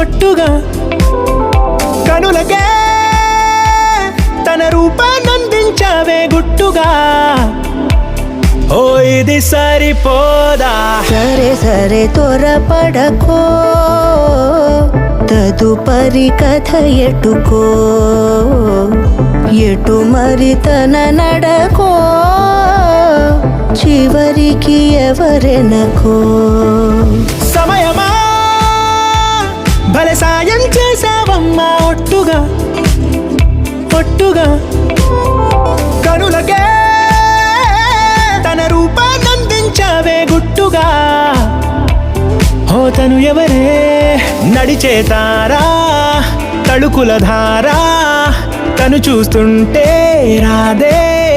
ఒట్టుగా కనులకే తన రూపాన్నందించావే గుట్టుగా. ఓ ఇది సరిపోదా? సరే సరే త్వరపడకో, తదుపరి కథ ఎటుకో, ఎటు మరి తన నడకో, చివరికి ఎవరెనకో. సమయమా భలే సాయం చేసావమ్మా ఒట్టుగా ఒట్టుగా కనులకే తన రూపాన్నందించావే గుట్టుగా. ఓ తను ఎవరే నడిచేతారా తళుకుల ధారా, తను చూస్తుంటే రాదే